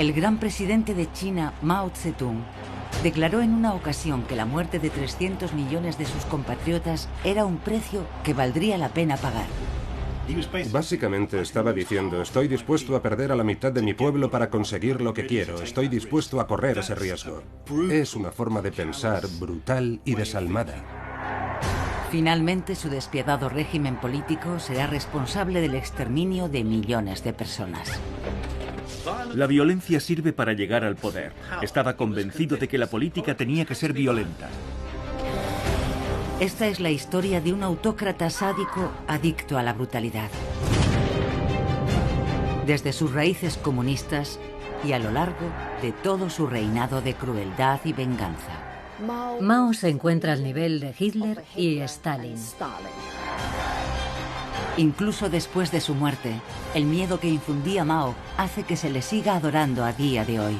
El gran presidente de China, Mao Zedong, declaró en una ocasión que la muerte de 300 millones de sus compatriotas era un precio que valdría la pena pagar. Básicamente estaba diciendo, estoy dispuesto a perder a la mitad de mi pueblo para conseguir lo que quiero, estoy dispuesto a correr ese riesgo. Es una forma de pensar brutal y desalmada. Finalmente, su despiadado régimen político será responsable del exterminio de millones de personas. La violencia sirve para llegar al poder. Estaba convencido de que la política tenía que ser violenta. Esta es la historia de un autócrata sádico adicto a la brutalidad. Desde sus raíces comunistas y a lo largo de todo su reinado de crueldad y venganza. Mao se encuentra al nivel de Hitler y Stalin. Incluso después de su muerte, el miedo que infundía Mao hace que se le siga adorando a día de hoy.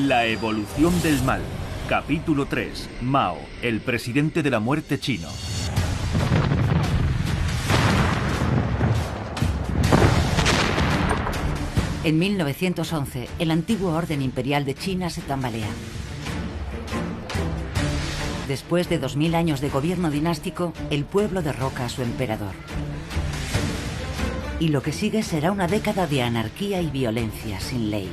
La evolución del mal. Capítulo 3. Mao, el presidente de la muerte chino. En 1911, el antiguo orden imperial de China se tambalea. Después de 2000 años de gobierno dinástico, el pueblo derroca a su emperador. Y lo que sigue será una década de anarquía y violencia sin ley.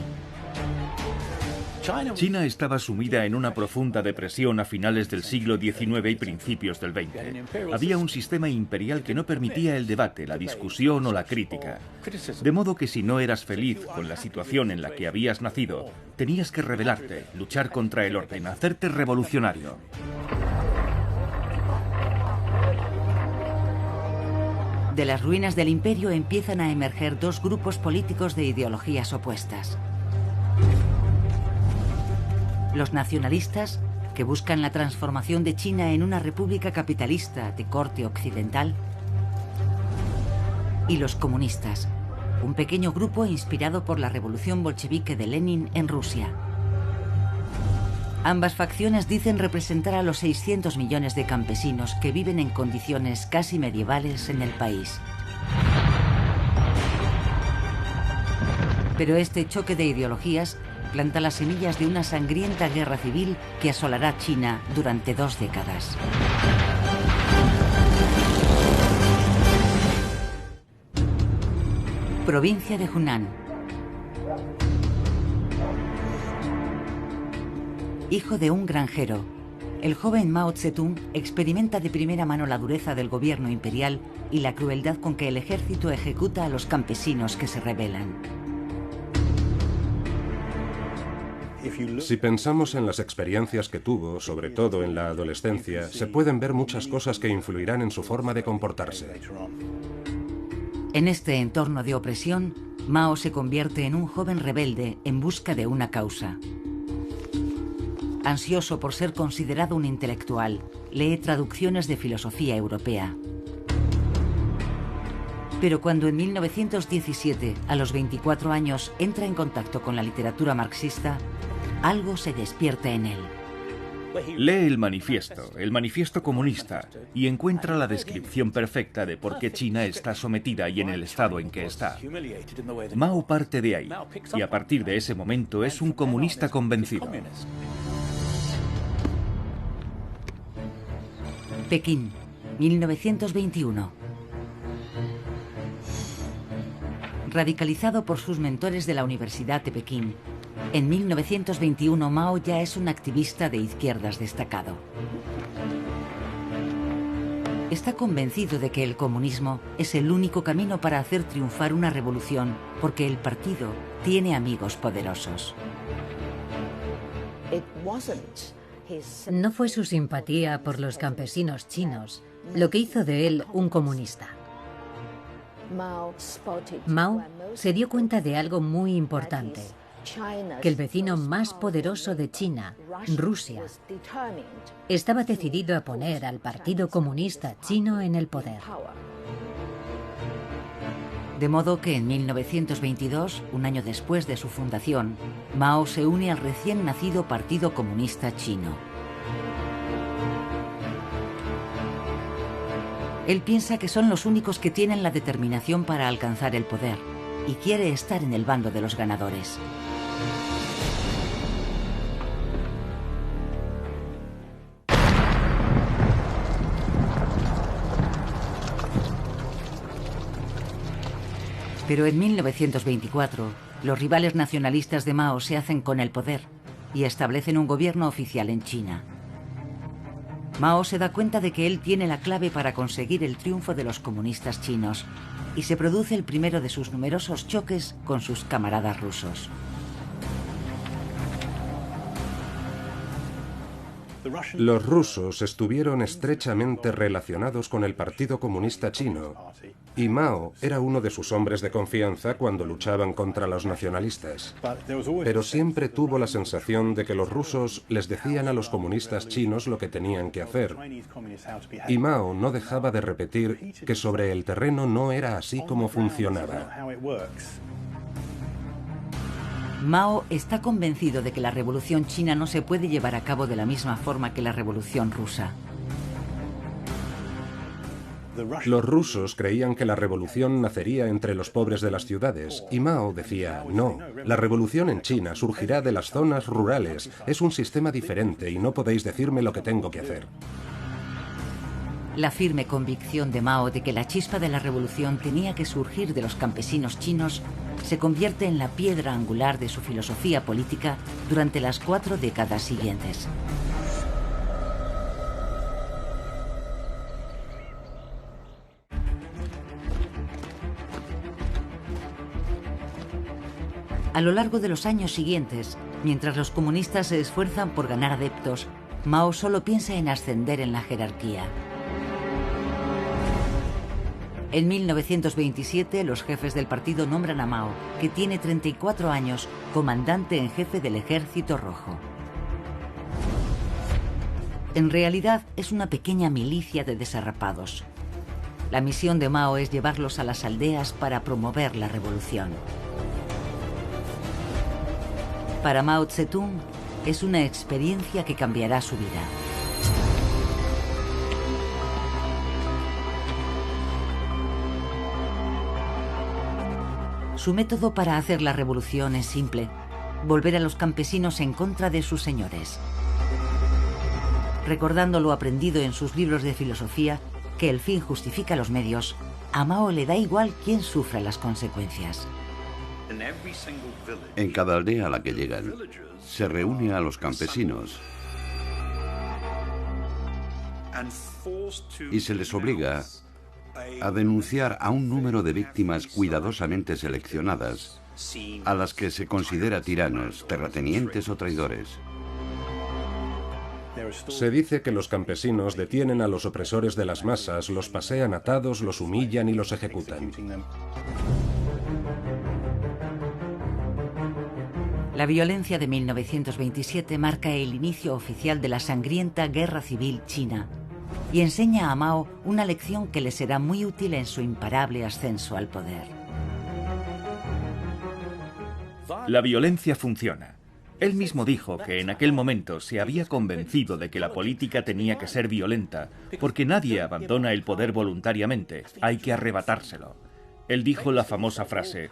China estaba sumida en una profunda depresión a finales del siglo XIX y principios del XX. Había un sistema imperial que no permitía el debate, la discusión o la crítica. De modo que si no eras feliz con la situación en la que habías nacido, tenías que rebelarte, luchar contra el orden, hacerte revolucionario. De las ruinas del imperio empiezan a emerger dos grupos políticos de ideologías opuestas. Los nacionalistas, que buscan la transformación de China en una república capitalista de corte occidental. Y los comunistas, un pequeño grupo inspirado por la revolución bolchevique de Lenin en Rusia. Ambas facciones dicen representar a los 600 millones de campesinos que viven en condiciones casi medievales en el país. Pero este choque de ideologías planta las semillas de una sangrienta guerra civil que asolará China durante 2 décadas. Provincia de Hunan. Hijo de un granjero, el joven Mao Zedong experimenta de primera mano la dureza del gobierno imperial y la crueldad con que el ejército ejecuta a los campesinos que se rebelan. Si pensamos en las experiencias que tuvo, sobre todo en la adolescencia, se pueden ver muchas cosas que influirán en su forma de comportarse. En este entorno de opresión, Mao se convierte en un joven rebelde en busca de una causa. Ansioso por ser considerado un intelectual, lee traducciones de filosofía europea. Pero cuando en 1917, a los 24 años, entra en contacto con la literatura marxista, algo se despierta en él. Lee el manifiesto comunista, y encuentra la descripción perfecta de por qué China está sometida y en el estado en que está. Mao parte de ahí, y a partir de ese momento es un comunista convencido. Pekín, 1921. Radicalizado por sus mentores de la Universidad de Pekín, en 1921 Mao ya es un activista de izquierdas destacado. Está convencido de que el comunismo es el único camino para hacer triunfar una revolución, porque el partido tiene amigos poderosos. No fue su simpatía por los campesinos chinos lo que hizo de él un comunista. Mao se dio cuenta de algo muy importante, que el vecino más poderoso de China, Rusia, estaba decidido a poner al Partido Comunista Chino en el poder. De modo que en 1922, un año después de su fundación, Mao se une al recién nacido Partido Comunista Chino. Él piensa que son los únicos que tienen la determinación para alcanzar el poder y quiere estar en el bando de los ganadores. Pero en 1924, los rivales nacionalistas de Mao se hacen con el poder y establecen un gobierno oficial en China. Mao se da cuenta de que él tiene la clave para conseguir el triunfo de los comunistas chinos y se produce el primero de sus numerosos choques con sus camaradas rusos. Los rusos estuvieron estrechamente relacionados con el Partido Comunista Chino y Mao era uno de sus hombres de confianza cuando luchaban contra los nacionalistas. Pero siempre tuvo la sensación de que los rusos les decían a los comunistas chinos lo que tenían que hacer. Y Mao no dejaba de repetir que sobre el terreno no era así como funcionaba. Mao está convencido de que la revolución china no se puede llevar a cabo de la misma forma que la revolución rusa. Los rusos creían que la revolución nacería entre los pobres de las ciudades, y Mao decía, no, la revolución en China surgirá de las zonas rurales, es un sistema diferente y no podéis decirme lo que tengo que hacer. La firme convicción de Mao de que la chispa de la revolución tenía que surgir de los campesinos chinos se convierte en la piedra angular de su filosofía política durante las 4 décadas siguientes. A lo largo de los años siguientes, mientras los comunistas se esfuerzan por ganar adeptos, Mao solo piensa en ascender en la jerarquía. En 1927, los jefes del partido nombran a Mao, que tiene 34 años, comandante en jefe del Ejército Rojo. En realidad, es una pequeña milicia de desarrapados. La misión de Mao es llevarlos a las aldeas para promover la revolución. Para Mao Zedong, es una experiencia que cambiará su vida. Su método para hacer la revolución es simple: volver a los campesinos en contra de sus señores. Recordando lo aprendido en sus libros de filosofía, que el fin justifica los medios, a Mao le da igual quién sufra las consecuencias. En cada aldea a la que llegan, se reúne a los campesinos y se les obliga a denunciar a un número de víctimas cuidadosamente seleccionadas, a las que se considera tiranos, terratenientes o traidores. Se dice que los campesinos detienen a los opresores de las masas, los pasean atados, los humillan y los ejecutan. La violencia de 1927 marca el inicio oficial de la sangrienta Guerra Civil China y enseña a Mao una lección que le será muy útil en su imparable ascenso al poder. La violencia funciona. Él mismo dijo que en aquel momento se había convencido de que la política tenía que ser violenta, porque nadie abandona el poder voluntariamente, hay que arrebatárselo. Él dijo la famosa frase: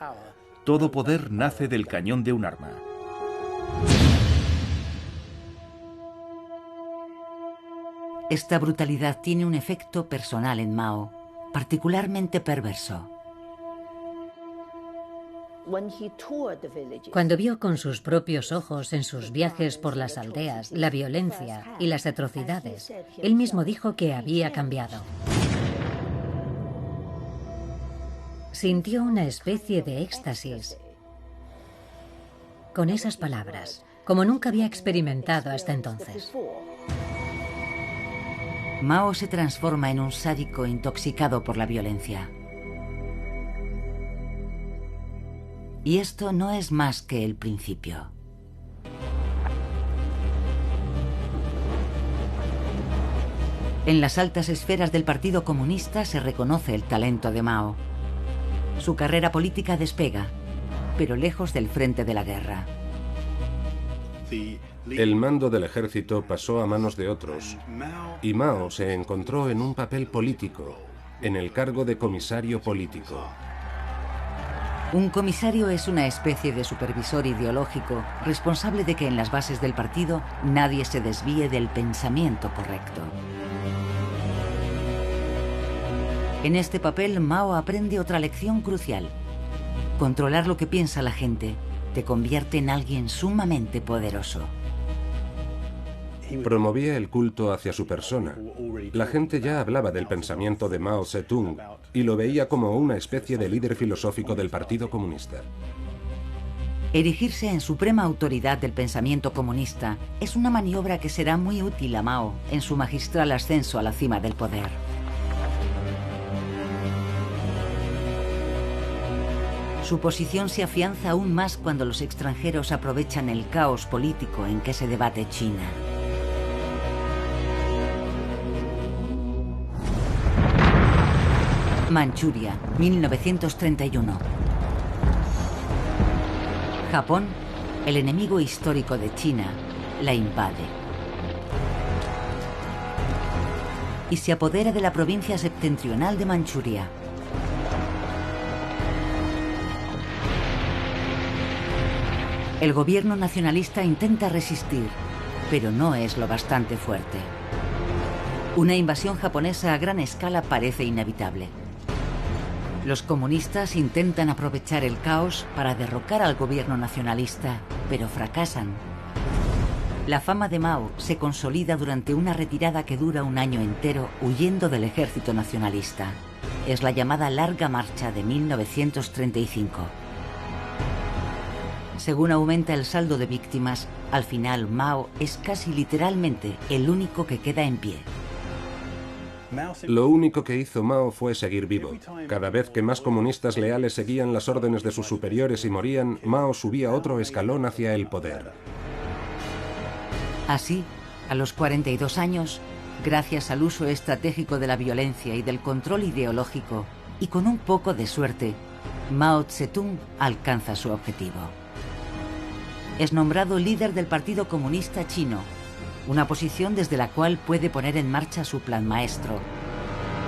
todo poder nace del cañón de un arma. Esta brutalidad tiene un efecto personal en Mao, particularmente perverso. Cuando vio con sus propios ojos en sus viajes por las aldeas la violencia y las atrocidades, él mismo dijo que había cambiado. Sintió una especie de éxtasis con esas palabras, como nunca había experimentado hasta entonces. Mao se transforma en un sádico intoxicado por la violencia. Y esto no es más que el principio. En las altas esferas del Partido Comunista se reconoce el talento de Mao. Su carrera política despega, pero lejos del frente de la guerra. El mando del ejército pasó a manos de otros, y Mao se encontró en un papel político, en el cargo de comisario político. Un comisario es una especie de supervisor ideológico responsable de que en las bases del partido nadie se desvíe del pensamiento correcto. En este papel, Mao aprende otra lección crucial. Controlar lo que piensa la gente te convierte en alguien sumamente poderoso. Promovía el culto hacia su persona. La gente ya hablaba del pensamiento de Mao Zedong y lo veía como una especie de líder filosófico del Partido Comunista. Erigirse en suprema autoridad del pensamiento comunista es una maniobra que será muy útil a Mao en su magistral ascenso a la cima del poder. Su posición se afianza aún más cuando los extranjeros aprovechan el caos político en que se debate China. Manchuria, 1931. Japón, el enemigo histórico de China, la invade. Y se apodera de la provincia septentrional de Manchuria. El gobierno nacionalista intenta resistir, pero no es lo bastante fuerte. Una invasión japonesa a gran escala parece inevitable. Los comunistas intentan aprovechar el caos para derrocar al gobierno nacionalista, pero fracasan. La fama de Mao se consolida durante una retirada que dura un año entero huyendo del ejército nacionalista. Es la llamada Larga Marcha de 1935. Según aumenta el saldo de víctimas, al final Mao es casi literalmente el único que queda en pie. Lo único que hizo Mao fue seguir vivo. Cada vez que más comunistas leales seguían las órdenes de sus superiores y morían, Mao subía otro escalón hacia el poder. Así, a los 42 años, gracias al uso estratégico de la violencia y del control ideológico, y con un poco de suerte, Mao Zedong alcanza su objetivo. Es nombrado líder del Partido Comunista Chino, una posición desde la cual puede poner en marcha su plan maestro: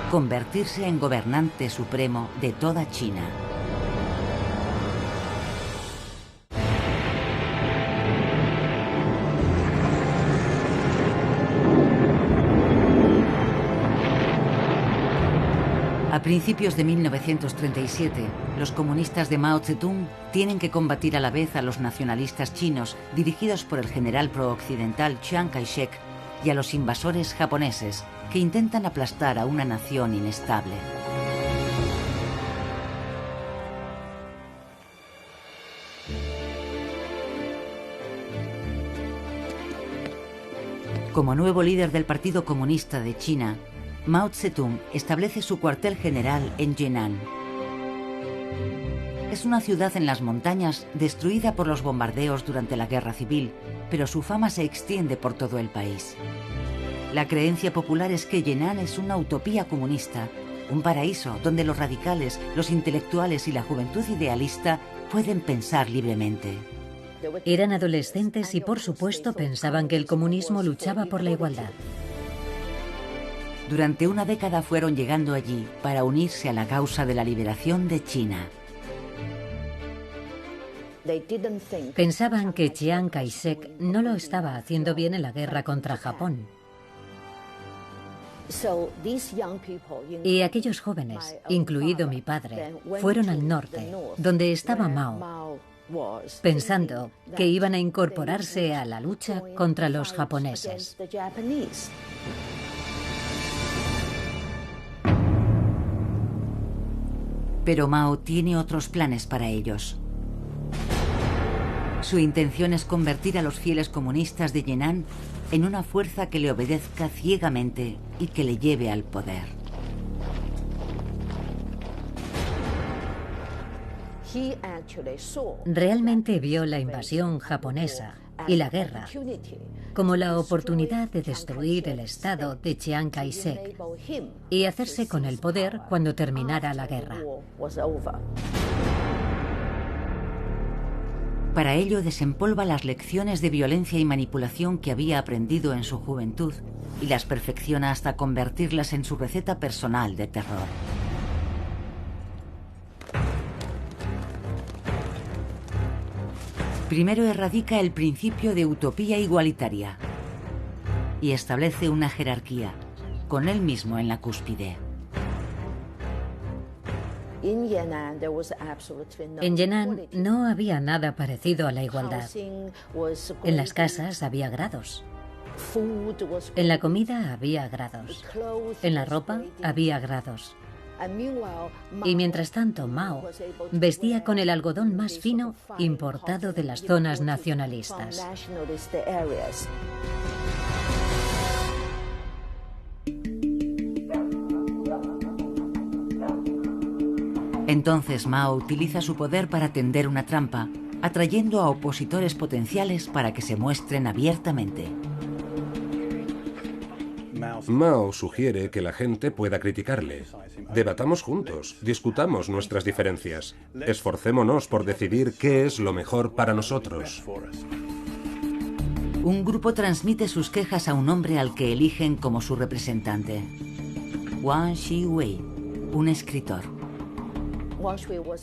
convertirse en gobernante supremo de toda China. A principios de 1937, los comunistas de Mao Zedong tienen que combatir a la vez a los nacionalistas chinos dirigidos por el general pro-occidental Chiang Kai-shek y a los invasores japoneses que intentan aplastar a una nación inestable. Como nuevo líder del Partido Comunista de China, Mao Zedong establece su cuartel general en Yan'an. Es una ciudad en las montañas destruida por los bombardeos durante la Guerra Civil, pero su fama se extiende por todo el país. La creencia popular es que Yan'an es una utopía comunista, un paraíso donde los radicales, los intelectuales y la juventud idealista pueden pensar libremente. Eran adolescentes y, por supuesto, pensaban que el comunismo luchaba por la igualdad. Durante una década fueron llegando allí para unirse a la causa de la liberación de China. Pensaban que Chiang Kai-shek no lo estaba haciendo bien en la guerra contra Japón. Y aquellos jóvenes, incluido mi padre, fueron al norte, donde estaba Mao, pensando que iban a incorporarse a la lucha contra los japoneses. Pero Mao tiene otros planes para ellos. Su intención es convertir a los fieles comunistas de Yan'an en una fuerza que le obedezca ciegamente y que le lleve al poder. Realmente vio la invasión japonesa y la guerra como la oportunidad de destruir el Estado de Chiang Kai-shek y hacerse con el poder cuando terminara la guerra. Para ello desempolva las lecciones de violencia y manipulación que había aprendido en su juventud y las perfecciona hasta convertirlas en su receta personal de terror. Primero erradica el principio de utopía igualitaria y establece una jerarquía, con él mismo en la cúspide. En Yenan no había nada parecido a la igualdad. En las casas había grados. En la comida había grados. En la ropa había grados. Y mientras tanto, Mao vestía con el algodón más fino importado de las zonas nacionalistas. Entonces Mao utiliza su poder para tender una trampa, atrayendo a opositores potenciales para que se muestren abiertamente. Mao sugiere que la gente pueda criticarle. Debatamos juntos, discutamos nuestras diferencias. Esforcémonos por decidir qué es lo mejor para nosotros. Un grupo transmite sus quejas a un hombre al que eligen como su representante. Wang Shiwei, un escritor.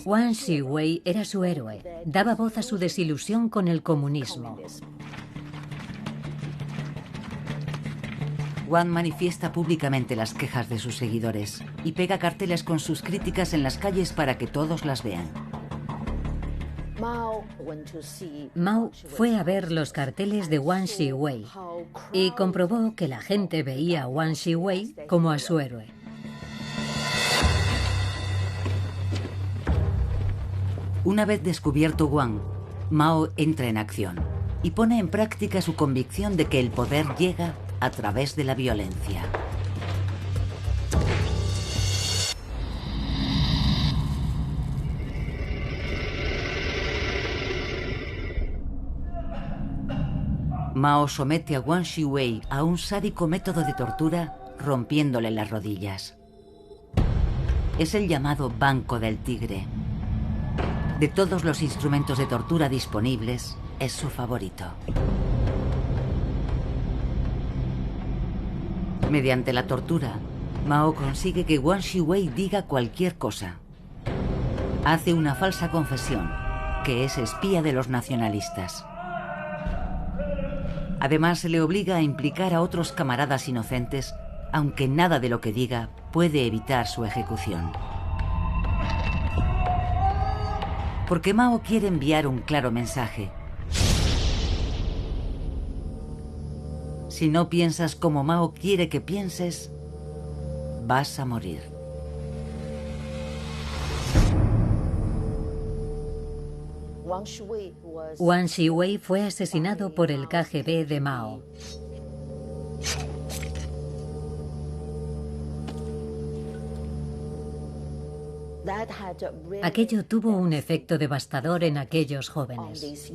Wang Shiwei era su héroe. Daba voz a su desilusión con el comunismo. Wang manifiesta públicamente las quejas de sus seguidores y pega carteles con sus críticas en las calles para que todos las vean. Mao fue a ver los carteles de Wang Shiwei y comprobó que la gente veía a Wang Shiwei como a su héroe. Una vez descubierto Wang, Mao entra en acción y pone en práctica su convicción de que el poder llega a través de la violencia. Mao somete a Wang Shiwei a un sádico método de tortura, rompiéndole las rodillas. Es el llamado Banco del Tigre. De todos los instrumentos de tortura disponibles, es su favorito. Mediante la tortura, Mao consigue que Wang Shiwei diga cualquier cosa. Hace una falsa confesión, que es espía de los nacionalistas. Además, se le obliga a implicar a otros camaradas inocentes, aunque nada de lo que diga puede evitar su ejecución. Porque Mao quiere enviar un claro mensaje. Si no piensas como Mao quiere que pienses, vas a morir. Wang Shiwei fue asesinado por el KGB de Mao. Aquello tuvo un efecto devastador en aquellos jóvenes.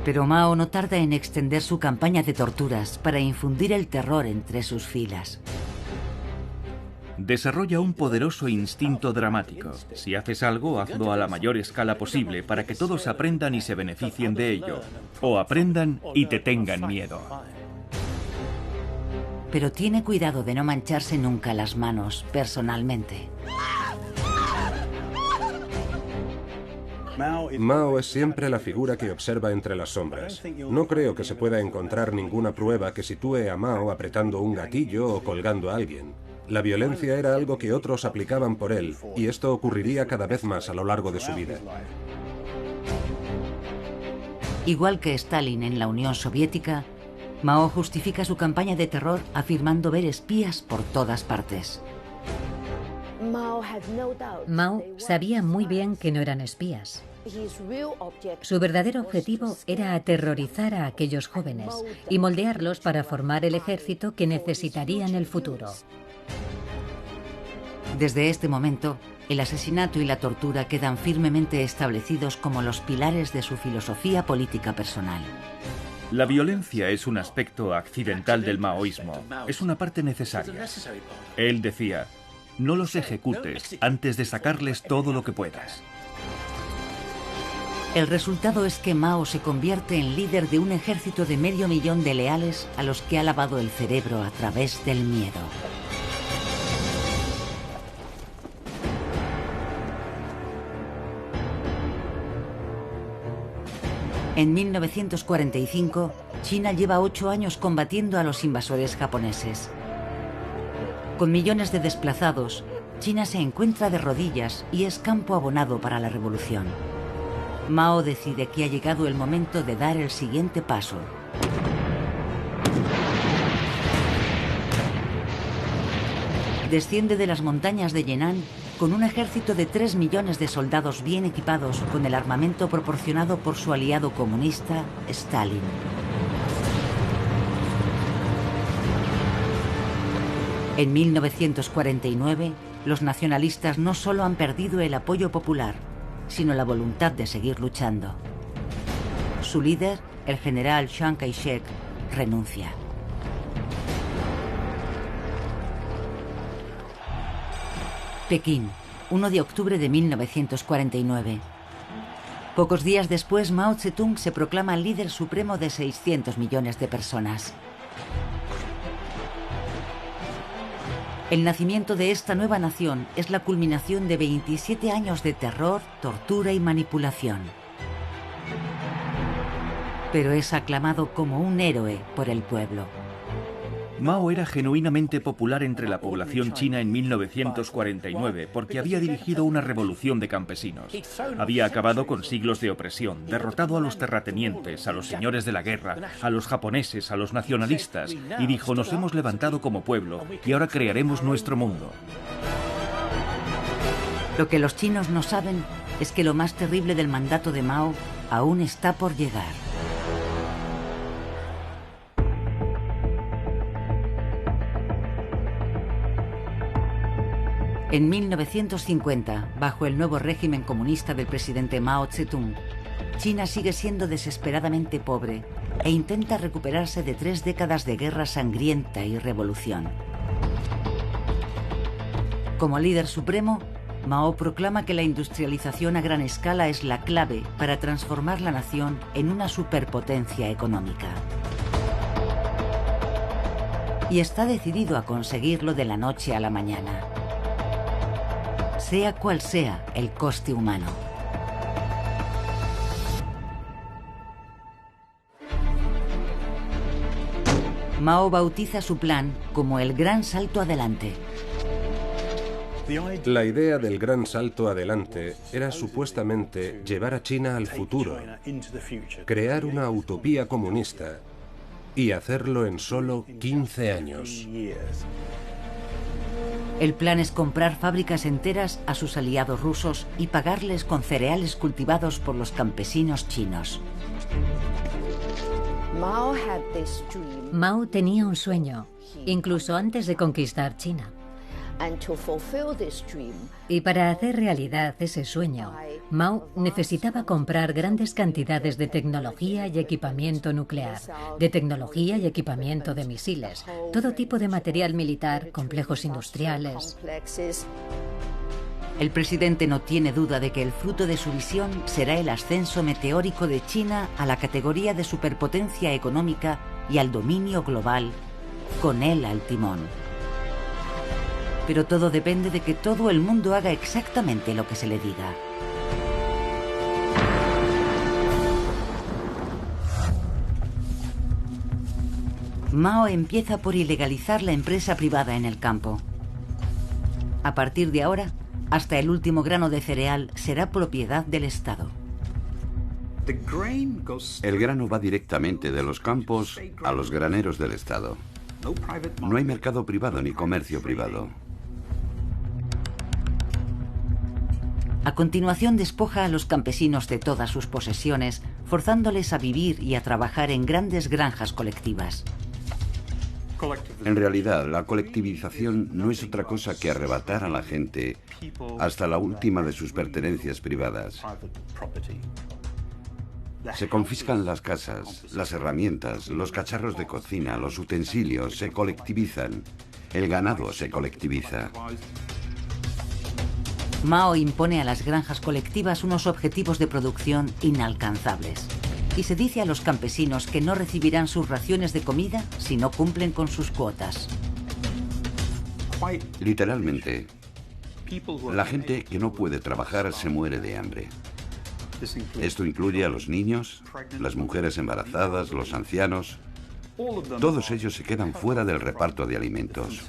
Pero Mao no tarda en extender su campaña de torturas para infundir el terror entre sus filas. Desarrolla un poderoso instinto dramático. Si haces algo, hazlo a la mayor escala posible para que todos aprendan y se beneficien de ello. O aprendan y te tengan miedo. Pero tiene cuidado de no mancharse nunca las manos personalmente. Mao es siempre la figura que observa entre las sombras. No creo que se pueda encontrar ninguna prueba que sitúe a Mao apretando un gatillo o colgando a alguien. La violencia era algo que otros aplicaban por él, y esto ocurriría cada vez más a lo largo de su vida. Igual que Stalin en la Unión Soviética, Mao justifica su campaña de terror afirmando ver espías por todas partes. Mao sabía muy bien que no eran espías. Su verdadero objetivo era aterrorizar a aquellos jóvenes y moldearlos para formar el ejército que necesitaría en el futuro. Desde este momento, el asesinato y la tortura quedan firmemente establecidos como los pilares de su filosofía política personal. La violencia es un aspecto accidental del maoísmo, es una parte necesaria. Él decía, no los ejecutes antes de sacarles todo lo que puedas. El resultado es que Mao se convierte en líder de un ejército de 500.000 de leales a los que ha lavado el cerebro a través del miedo. En 1945, China lleva 8 años combatiendo a los invasores japoneses. Con millones de desplazados, China se encuentra de rodillas y es campo abonado para la revolución. Mao decide que ha llegado el momento de dar el siguiente paso. Desciende de las montañas de Yan'an con un ejército de 3 millones de soldados bien equipados con el armamento proporcionado por su aliado comunista, Stalin. En 1949, los nacionalistas no solo han perdido el apoyo popular, sino la voluntad de seguir luchando. Su líder, el general Chiang Kai-shek, renuncia. Pekín, 1 de octubre de 1949. Pocos días después, Mao Zedong se proclama líder supremo de 600 millones de personas. El nacimiento de esta nueva nación es la culminación de 27 años de terror, tortura y manipulación. Pero es aclamado como un héroe por el pueblo. Mao era genuinamente popular entre la población china en 1949 porque había dirigido una revolución de campesinos. Había acabado con siglos de opresión, derrotado a los terratenientes, a los señores de la guerra, a los japoneses, a los nacionalistas, y dijo, nos hemos levantado como pueblo y ahora crearemos nuestro mundo. Lo que los chinos no saben es que lo más terrible del mandato de Mao aún está por llegar. En 1950, bajo el nuevo régimen comunista del presidente Mao Zedong, China sigue siendo desesperadamente pobre e intenta recuperarse de 3 décadas de guerra sangrienta y revolución. Como líder supremo, Mao proclama que la industrialización a gran escala es la clave para transformar la nación en una superpotencia económica. Y está decidido a conseguirlo de la noche a la mañana, sea cual sea el coste humano. Mao bautiza su plan como el Gran Salto Adelante. La idea del Gran Salto Adelante era supuestamente llevar a China al futuro, crear una utopía comunista y hacerlo en solo 15 años. El plan es comprar fábricas enteras a sus aliados rusos y pagarles con cereales cultivados por los campesinos chinos. Mao tenía un sueño, incluso antes de conquistar China. Y para hacer realidad ese sueño, Mao necesitaba comprar grandes cantidades de tecnología y equipamiento nuclear, de tecnología y equipamiento de misiles, todo tipo de material militar, complejos industriales. El presidente no tiene duda de que el fruto de su visión será el ascenso meteórico de China a la categoría de superpotencia económica y al dominio global, con él al timón. Pero todo depende de que todo el mundo haga exactamente lo que se le diga. Mao empieza por ilegalizar la empresa privada en el campo. A partir de ahora, hasta el último grano de cereal será propiedad del Estado. El grano va directamente de los campos a los graneros del Estado. No hay mercado privado ni comercio privado. A continuación despoja a los campesinos de todas sus posesiones, forzándoles a vivir y a trabajar en grandes granjas colectivas. En realidad, la colectivización no es otra cosa que arrebatar a la gente hasta la última de sus pertenencias privadas. Se confiscan las casas, las herramientas, los cacharros de cocina, los utensilios, se colectivizan. El ganado se colectiviza. Mao impone a las granjas colectivas unos objetivos de producción inalcanzables. Y se dice a los campesinos que no recibirán sus raciones de comida si no cumplen con sus cuotas. Literalmente, la gente que no puede trabajar se muere de hambre. Esto incluye a los niños, las mujeres embarazadas, los ancianos. Todos ellos se quedan fuera del reparto de alimentos.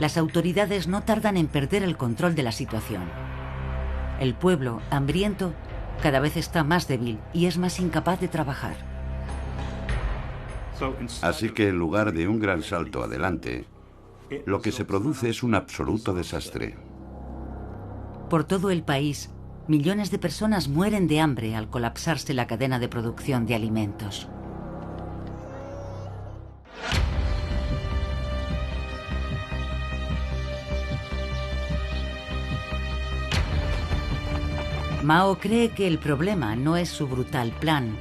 Las autoridades no tardan en perder el control de la situación. El pueblo, hambriento, cada vez está más débil y es más incapaz de trabajar. Así que en lugar de un gran salto adelante, lo que se produce es un absoluto desastre. Por todo el país, millones de personas mueren de hambre al colapsarse la cadena de producción de alimentos. Mao cree que el problema no es su brutal plan,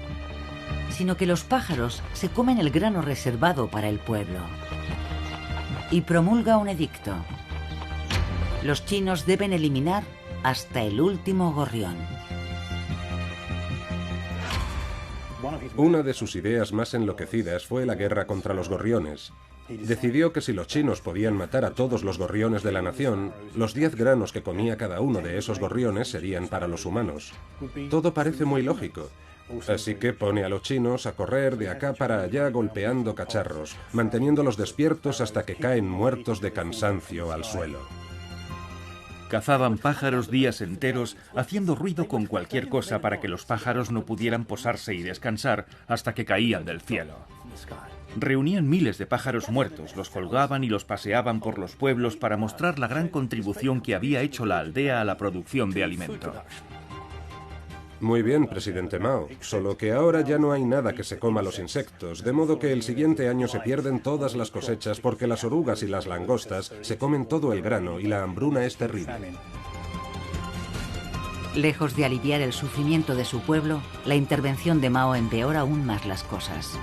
sino que los pájaros se comen el grano reservado para el pueblo. Y promulga un edicto. Los chinos deben eliminar hasta el último gorrión. Una de sus ideas más enloquecidas fue la guerra contra los gorriones. Decidió que si los chinos podían matar a todos los gorriones de la nación, los 10 granos que comía cada uno de esos gorriones serían para los humanos. Todo parece muy lógico. Así que pone a los chinos a correr de acá para allá golpeando cacharros, manteniéndolos despiertos hasta que caen muertos de cansancio al suelo. Cazaban pájaros días enteros, haciendo ruido con cualquier cosa para que los pájaros no pudieran posarse y descansar hasta que caían del cielo. Reunían miles de pájaros muertos, los colgaban y los paseaban por los pueblos para mostrar la gran contribución que había hecho la aldea a la producción de alimento. Muy bien, presidente Mao, solo que ahora ya no hay nada que se coma los insectos, de modo que el siguiente año se pierden todas las cosechas porque las orugas y las langostas se comen todo el grano y la hambruna es terrible. Lejos de aliviar el sufrimiento de su pueblo, la intervención de Mao empeora aún más las cosas.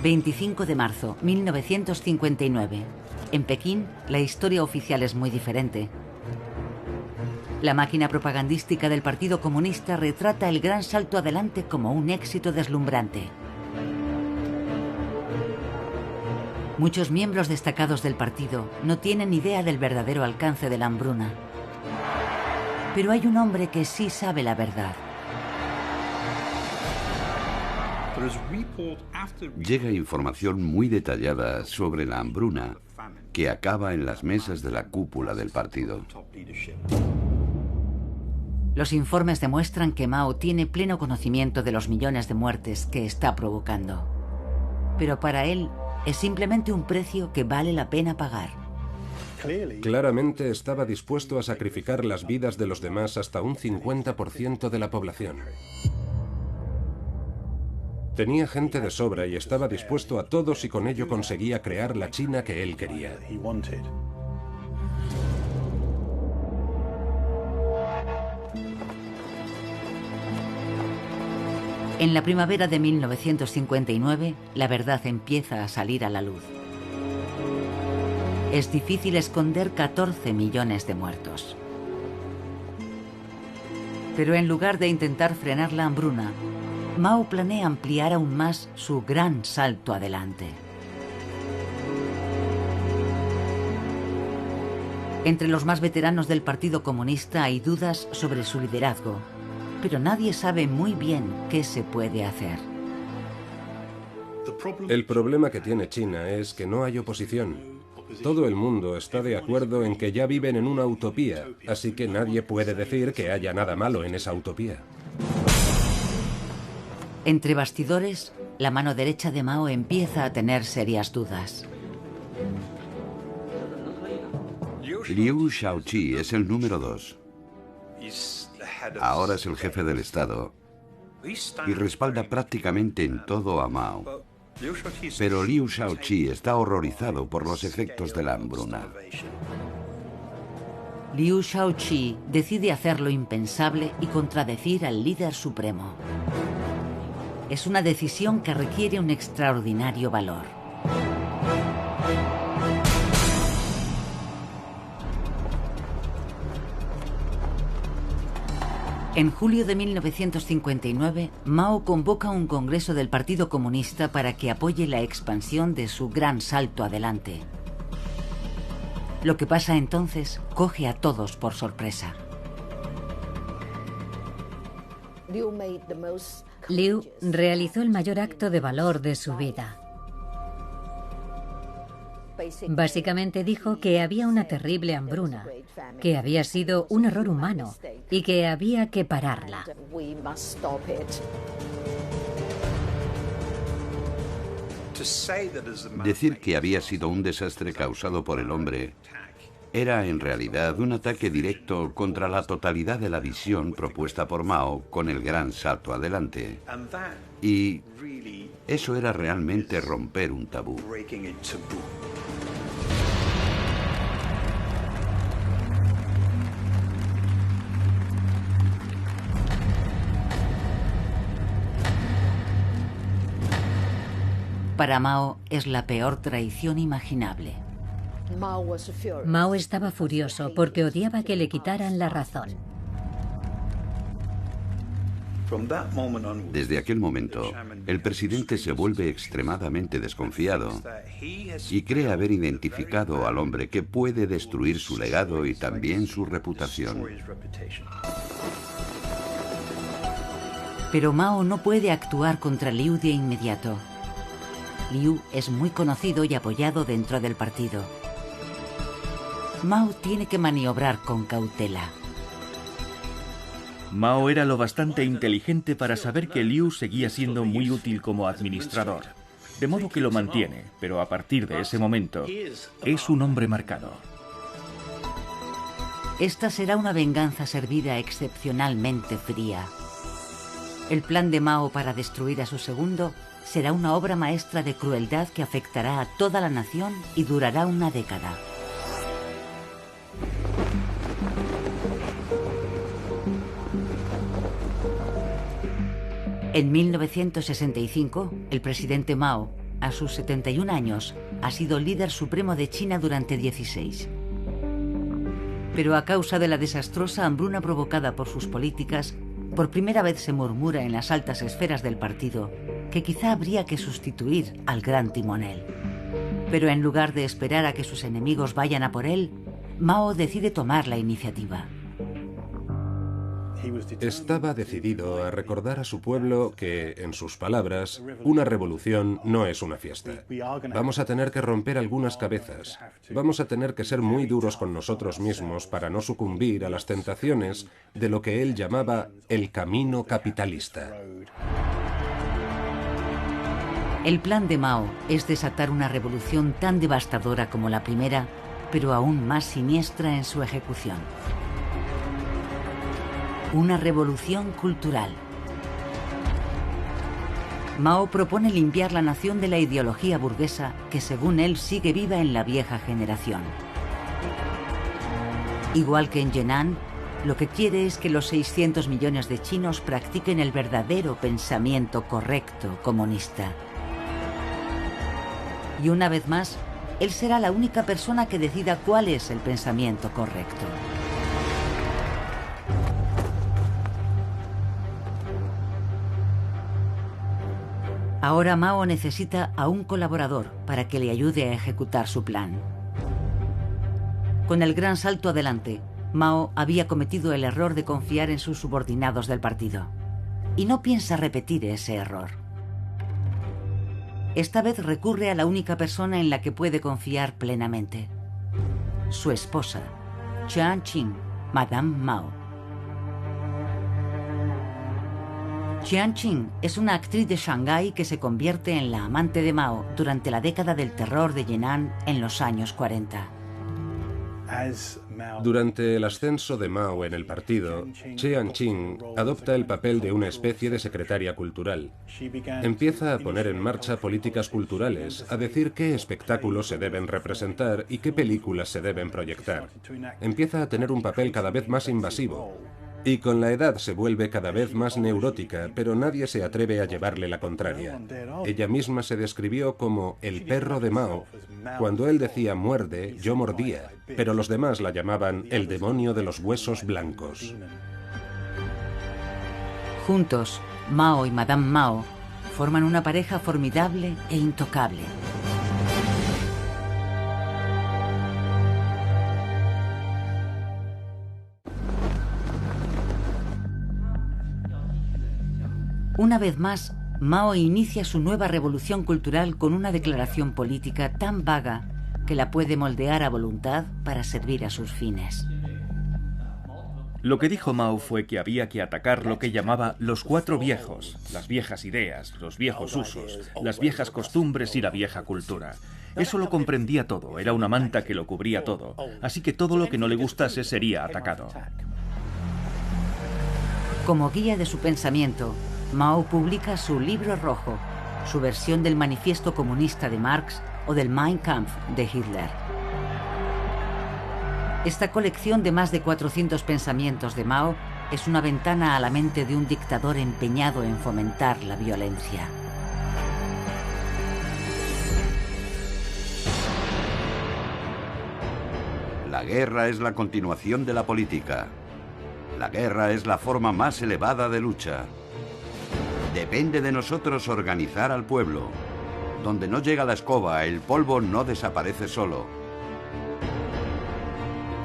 ...25 de marzo, 1959... En Pekín, la historia oficial es muy diferente. La máquina propagandística del Partido Comunista retrata el gran salto adelante como un éxito deslumbrante. Muchos miembros destacados del partido no tienen idea del verdadero alcance de la hambruna. Pero hay un hombre que sí sabe la verdad. Llega información muy detallada sobre la hambruna que acaba en las mesas de la cúpula del partido. Los informes demuestran que Mao tiene pleno conocimiento de los millones de muertes que está provocando. Pero para él es simplemente un precio que vale la pena pagar. Claramente estaba dispuesto a sacrificar las vidas de los demás hasta un 50% de la población. Tenía gente de sobra y estaba dispuesto a todos y con ello conseguía crear la China que él quería. En la primavera de 1959, la verdad empieza a salir a la luz. Es difícil esconder 14 millones de muertos. Pero en lugar de intentar frenar la hambruna, Mao planea ampliar aún más su gran salto adelante. Entre los más veteranos del Partido Comunista hay dudas sobre su liderazgo, pero nadie sabe muy bien qué se puede hacer. El problema que tiene China es que no hay oposición. Todo el mundo está de acuerdo en que ya viven en una utopía, así que nadie puede decir que haya nada malo en esa utopía. Entre bastidores, la mano derecha de Mao empieza a tener serias dudas. Liu Shaoqi es el número 2. Ahora es el jefe del Estado y respalda prácticamente en todo a Mao. Pero Liu Shaoqi está horrorizado por los efectos de la hambruna. Liu Shaoqi decide hacer lo impensable y contradecir al líder supremo. Es una decisión que requiere un extraordinario valor. En julio de 1959, Mao convoca un congreso del Partido Comunista para que apoye la expansión de su gran salto adelante. Lo que pasa entonces coge a todos por sorpresa. Liu realizó el mayor acto de valor de su vida. Básicamente dijo que había una terrible hambruna, que había sido un error humano y que había que pararla. Decir que había sido un desastre causado por el hombre era en realidad un ataque directo contra la totalidad de la visión propuesta por Mao con el gran salto adelante. Y eso era realmente romper un tabú. Para Mao es la peor traición imaginable. Mao estaba furioso porque odiaba que le quitaran la razón. Desde aquel momento, el presidente se vuelve extremadamente desconfiado y cree haber identificado al hombre que puede destruir su legado y también su reputación. Pero Mao no puede actuar contra Liu de inmediato. Liu es muy conocido y apoyado dentro del partido. Mao tiene que maniobrar con cautela. Mao era lo bastante inteligente para saber que Liu seguía siendo muy útil como administrador, de modo que lo mantiene, pero a partir de ese momento es un hombre marcado. Esta será una venganza servida excepcionalmente fría. El plan de Mao para destruir a su segundo será una obra maestra de crueldad que afectará a toda la nación y durará una década. En 1965, el presidente Mao, a sus 71 años, ha sido líder supremo de China durante 16. Pero a causa de la desastrosa hambruna provocada por sus políticas, por primera vez se murmura en las altas esferas del partido que quizá habría que sustituir al gran timonel. Pero en lugar de esperar a que sus enemigos vayan a por él, Mao decide tomar la iniciativa. Estaba decidido a recordar a su pueblo que, en sus palabras, una revolución no es una fiesta. Vamos a tener que romper algunas cabezas. Vamos a tener que ser muy duros con nosotros mismos para no sucumbir a las tentaciones de lo que él llamaba el camino capitalista. El plan de Mao es desatar una revolución tan devastadora como la primera, pero aún más siniestra en su ejecución. Una revolución cultural. Mao propone limpiar la nación de la ideología burguesa que, según él, sigue viva en la vieja generación. Igual que en Yan'an, lo que quiere es que los 600 millones de chinos practiquen el verdadero pensamiento correcto comunista. Y una vez más, él será la única persona que decida cuál es el pensamiento correcto. Ahora Mao necesita a un colaborador para que le ayude a ejecutar su plan. Con el gran salto adelante, Mao había cometido el error de confiar en sus subordinados del partido. Y no piensa repetir ese error. Esta vez recurre a la única persona en la que puede confiar plenamente. Su esposa, Jiang Qing, Madame Mao. Jiang Qing es una actriz de Shanghái que se convierte en la amante de Mao durante la década del terror de Yan'an en los años 40. Durante el ascenso de Mao en el partido, Chiang Ching adopta el papel de una especie de secretaria cultural. Empieza a poner en marcha políticas culturales, a decir qué espectáculos se deben representar y qué películas se deben proyectar. Empieza a tener un papel cada vez más invasivo. Y con la edad se vuelve cada vez más neurótica, pero nadie se atreve a llevarle la contraria. Ella misma se describió como el perro de Mao. Cuando él decía muerde, yo mordía, pero los demás la llamaban el demonio de los huesos blancos. Juntos, Mao y Madame Mao forman una pareja formidable e intocable. Una vez más, Mao inicia su nueva revolución cultural con una declaración política tan vaga que la puede moldear a voluntad para servir a sus fines. Lo que dijo Mao fue que había que atacar lo que llamaba los 4 viejos, las viejas ideas, los viejos usos, las viejas costumbres y la vieja cultura. Eso lo comprendía todo, era una manta que lo cubría todo, así que todo lo que no le gustase sería atacado. Como guía de su pensamiento, Mao publica su Libro Rojo, su versión del Manifiesto Comunista de Marx o del Mein Kampf de Hitler. Esta colección de más de 400 pensamientos de Mao es una ventana a la mente de un dictador empeñado en fomentar la violencia. La guerra es la continuación de la política. La guerra es la forma más elevada de lucha. Depende de nosotros organizar al pueblo. Donde no llega la escoba, el polvo no desaparece solo.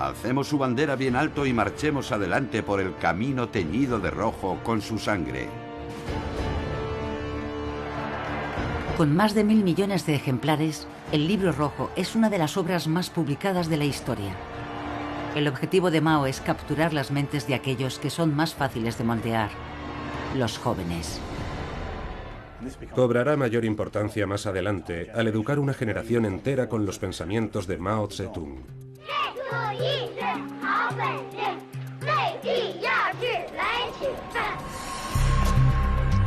Alcemos su bandera bien alto y marchemos adelante por el camino teñido de rojo con su sangre. Con más de 1.000 millones de ejemplares, el Libro Rojo es una de las obras más publicadas de la historia. El objetivo de Mao es capturar las mentes de aquellos que son más fáciles de moldear, los jóvenes. Cobrará mayor importancia más adelante al educar una generación entera con los pensamientos de Mao Zedong.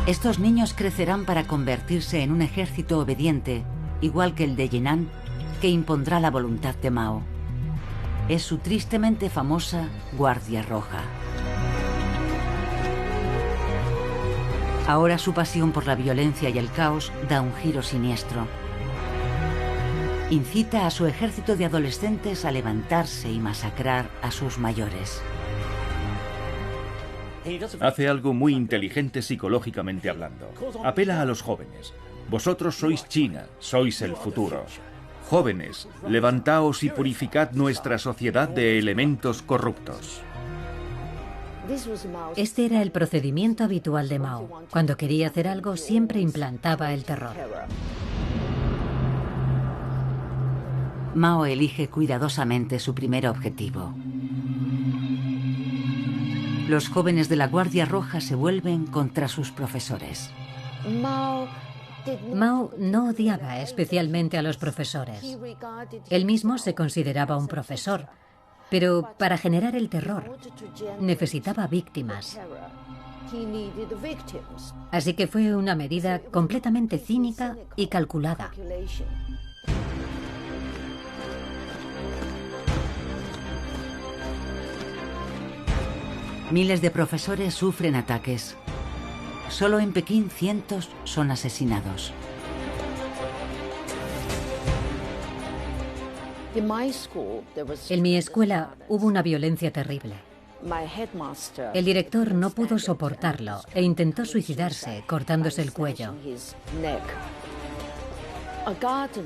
Estos niños crecerán para convertirse en un ejército obediente, igual que el de Jinan, que impondrá la voluntad de Mao. Es su tristemente famosa Guardia Roja. Ahora su pasión por la violencia y el caos da un giro siniestro. Incita a su ejército de adolescentes a levantarse y masacrar a sus mayores. Hace algo muy inteligente psicológicamente hablando. Apela a los jóvenes. Vosotros sois China, sois el futuro. Jóvenes, levantaos y purificad nuestra sociedad de elementos corruptos. Este era el procedimiento habitual de Mao. Cuando quería hacer algo, siempre implantaba el terror. Mao elige cuidadosamente su primer objetivo. Los jóvenes de la Guardia Roja se vuelven contra sus profesores. Mao no odiaba especialmente a los profesores. Él mismo se consideraba un profesor, pero para generar el terror necesitaba víctimas. Así que fue una medida completamente cínica y calculada. Miles de profesores sufren ataques. Solo en Pekín cientos son asesinados. En mi escuela hubo una violencia terrible. El director no pudo soportarlo e intentó suicidarse cortándose el cuello.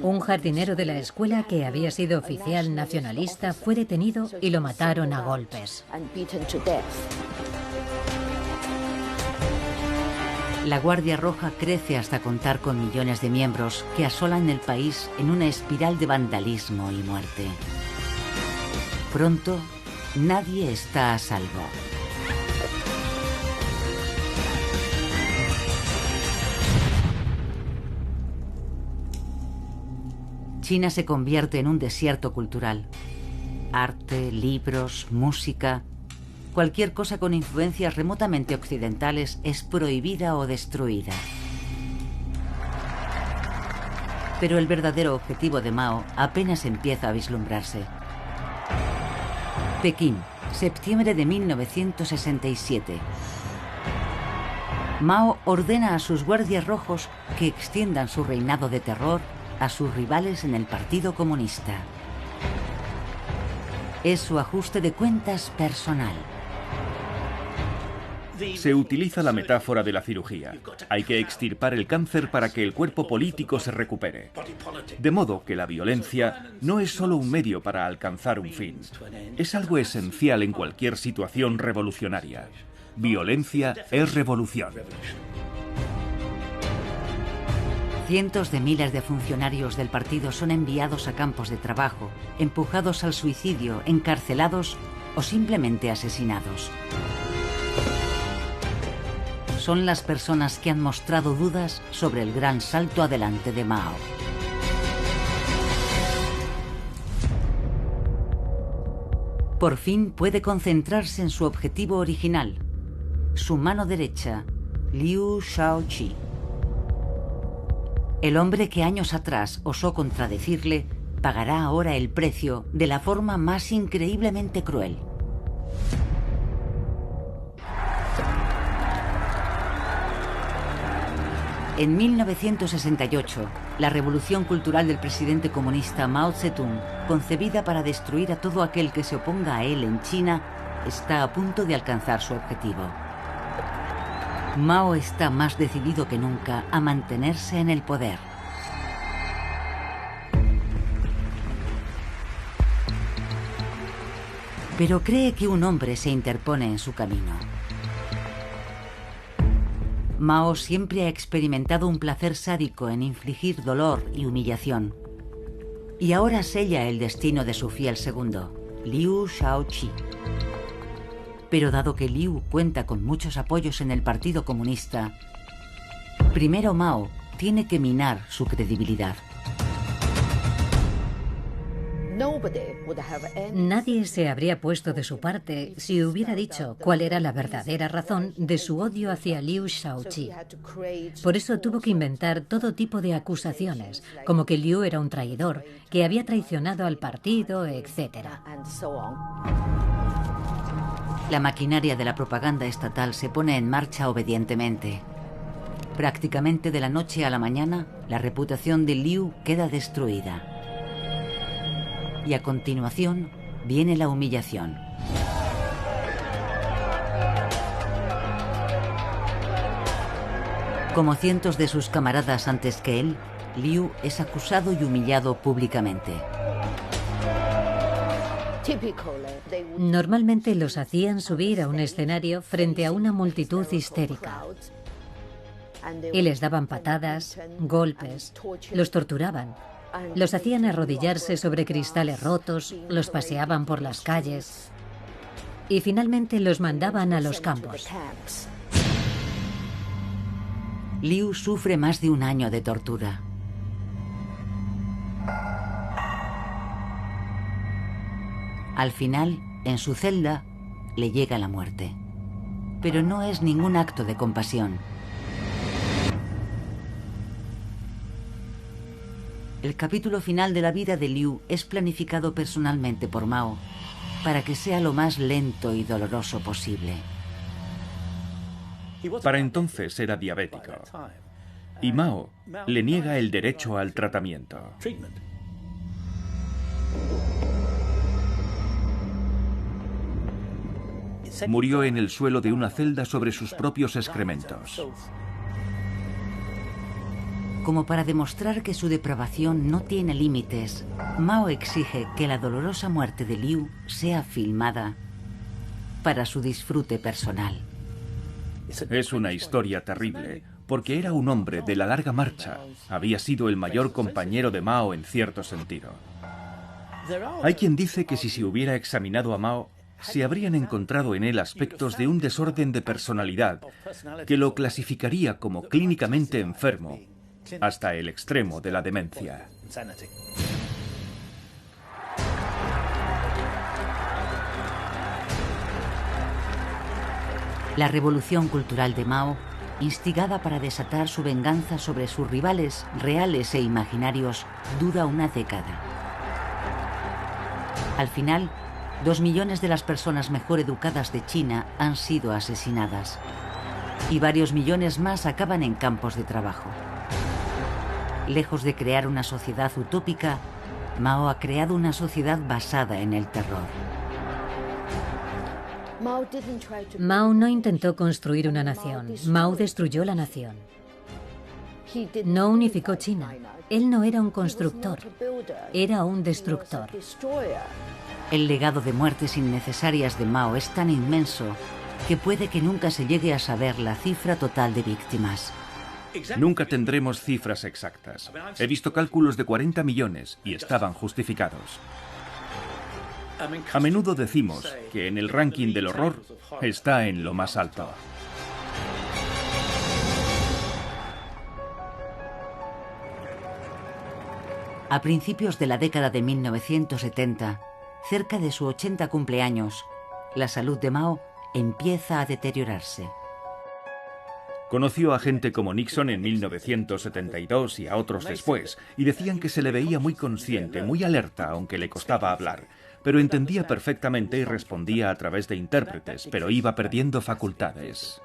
Un jardinero de la escuela que había sido oficial nacionalista fue detenido y lo mataron a golpes. La Guardia Roja crece hasta contar con millones de miembros que asolan el país en una espiral de vandalismo y muerte. Pronto, nadie está a salvo. China se convierte en un desierto cultural. arte, libros, música. Cualquier cosa con influencias remotamente occidentales es prohibida o destruida. Pero el verdadero objetivo de Mao apenas empieza a vislumbrarse. Pekín, septiembre de 1967. Mao ordena a sus guardias rojos que extiendan su reinado de terror a sus rivales en el Partido Comunista. Es su ajuste de cuentas personal. Se utiliza la metáfora de la cirugía. Hay que extirpar el cáncer para que el cuerpo político se recupere. De modo que la violencia no es solo un medio para alcanzar un fin. Es algo esencial en cualquier situación revolucionaria. Violencia es revolución. Cientos de miles de funcionarios del partido son enviados a campos de trabajo, empujados al suicidio, encarcelados o simplemente asesinados. Son las personas que han mostrado dudas sobre el gran salto adelante de Mao. Por fin puede concentrarse en su objetivo original, su mano derecha, Liu Shaoqi. El hombre que años atrás osó contradecirle pagará ahora el precio de la forma más increíblemente cruel. En 1968, la revolución cultural del presidente comunista Mao Zedong, concebida para destruir a todo aquel que se oponga a él en China, está a punto de alcanzar su objetivo. Mao está más decidido que nunca a mantenerse en el poder. Pero cree que un hombre se interpone en su camino. Mao siempre ha experimentado un placer sádico en infligir dolor y humillación. Y ahora sella el destino de su fiel segundo, Liu Shaoqi. Pero dado que Liu cuenta con muchos apoyos en el Partido Comunista, primero Mao tiene que minar su credibilidad. Nadie se habría puesto de su parte si hubiera dicho cuál era la verdadera razón de su odio hacia Liu Shaoqi. Por eso tuvo que inventar todo tipo de acusaciones, como que Liu era un traidor, que había traicionado al partido, etc. La maquinaria de la propaganda estatal se pone en marcha obedientemente. Prácticamente de la noche a la mañana, la reputación de Liu queda destruida. Y a continuación viene la humillación. Como cientos de sus camaradas antes que él, Liu es acusado y humillado públicamente. Normalmente los hacían subir a un escenario frente a una multitud histérica. Y les daban patadas, golpes, los torturaban. Los hacían arrodillarse sobre cristales rotos, los paseaban por las calles y finalmente los mandaban a los campos. Liu sufre más de un año de tortura. Al final, en su celda, le llega la muerte. Pero no es ningún acto de compasión. El capítulo final de la vida de Liu es planificado personalmente por Mao para que sea lo más lento y doloroso posible. Para entonces era diabético. Y Mao le niega el derecho al tratamiento. Murió en el suelo de una celda sobre sus propios excrementos. Como para demostrar que su depravación no tiene límites, Mao exige que la dolorosa muerte de Liu sea filmada para su disfrute personal. Es una historia terrible, porque era un hombre de la larga marcha. Había sido el mayor compañero de Mao en cierto sentido. Hay quien dice que si se hubiera examinado a Mao, se habrían encontrado en él aspectos de un desorden de personalidad que lo clasificaría como clínicamente enfermo, hasta el extremo de la demencia. La revolución cultural de Mao, instigada para desatar su venganza sobre sus rivales reales e imaginarios, dura una década. Al final, 2 millones de las personas mejor educadas de China han sido asesinadas y varios millones más acaban en campos de trabajo. Lejos de crear una sociedad utópica, Mao ha creado una sociedad basada en el terror. Mao no intentó construir una nación. Mao destruyó la nación. No unificó China. Él no era un constructor, era un destructor. El legado de muertes innecesarias de Mao es tan inmenso que puede que nunca se llegue a saber la cifra total de víctimas. Nunca tendremos cifras exactas. He visto cálculos de 40 millones y estaban justificados. A menudo decimos que en el ranking del horror está en lo más alto. A principios de la década de 1970, cerca de su 80 cumpleaños, la salud de Mao empieza a deteriorarse. Conoció a gente como Nixon en 1972 y a otros después, y decían que se le veía muy consciente, muy alerta, aunque le costaba hablar. Pero entendía perfectamente y respondía a través de intérpretes, pero iba perdiendo facultades.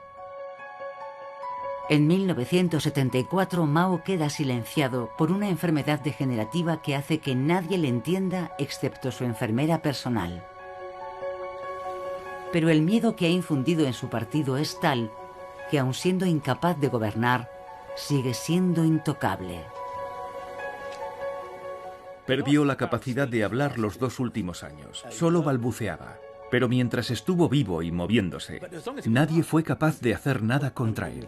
En 1974, Mao queda silenciado por una enfermedad degenerativa que hace que nadie le entienda excepto su enfermera personal. Pero el miedo que ha infundido en su partido es tal que, aun siendo incapaz de gobernar, sigue siendo intocable. Perdió la capacidad de hablar los 2 últimos años. Solo balbuceaba. Pero mientras estuvo vivo y moviéndose, nadie fue capaz de hacer nada contra él.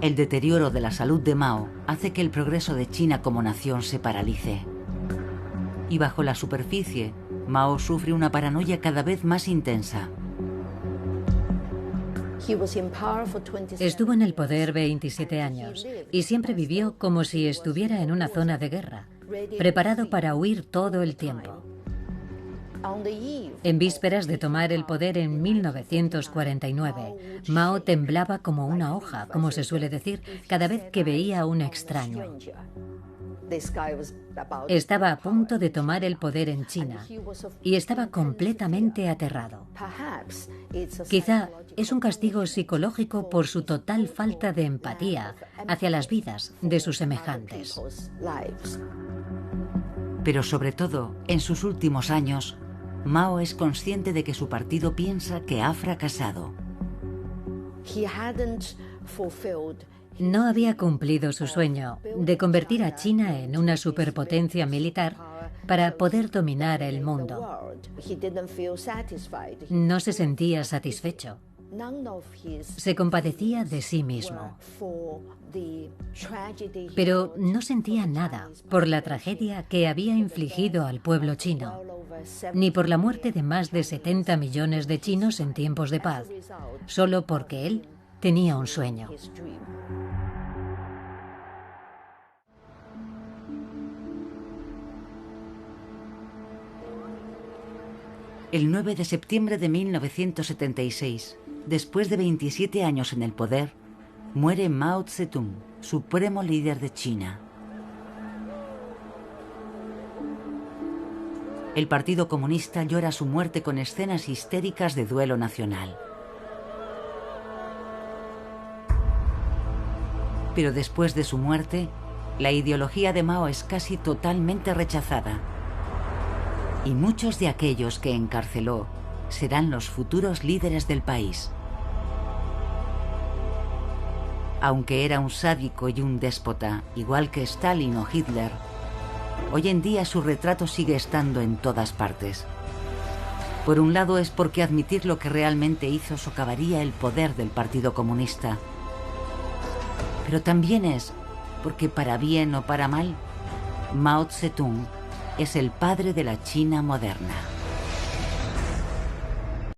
El deterioro de la salud de Mao hace que el progreso de China como nación se paralice. Y bajo la superficie, Mao sufre una paranoia cada vez más intensa. Estuvo en el poder 27 años y siempre vivió como si estuviera en una zona de guerra, preparado para huir todo el tiempo. En vísperas de tomar el poder en 1949, Mao temblaba como una hoja, como se suele decir, cada vez que veía a un extraño. Estaba a punto de tomar el poder en China y estaba completamente aterrado. Quizá es un castigo psicológico por su total falta de empatía hacia las vidas de sus semejantes. Pero sobre todo, en sus últimos años, Mao es consciente de que su partido piensa que ha fracasado. No había cumplido su sueño de convertir a China en una superpotencia militar para poder dominar el mundo. No se sentía satisfecho. Se compadecía de sí mismo. Pero no sentía nada por la tragedia que había infligido al pueblo chino, ni por la muerte de más de 70 millones de chinos en tiempos de paz, solo porque él tenía un sueño. El 9 de septiembre de 1976, después de 27 años en el poder, muere Mao Zedong, supremo líder de China. El Partido Comunista llora su muerte con escenas histéricas de duelo nacional. Pero después de su muerte, la ideología de Mao es casi totalmente rechazada. Y muchos de aquellos que encarceló serán los futuros líderes del país. Aunque era un sádico y un déspota, igual que Stalin o Hitler, hoy en día su retrato sigue estando en todas partes. Por un lado es porque admitir lo que realmente hizo socavaría el poder del Partido Comunista. Pero también es porque, para bien o para mal, Mao Zedong es el padre de la China moderna.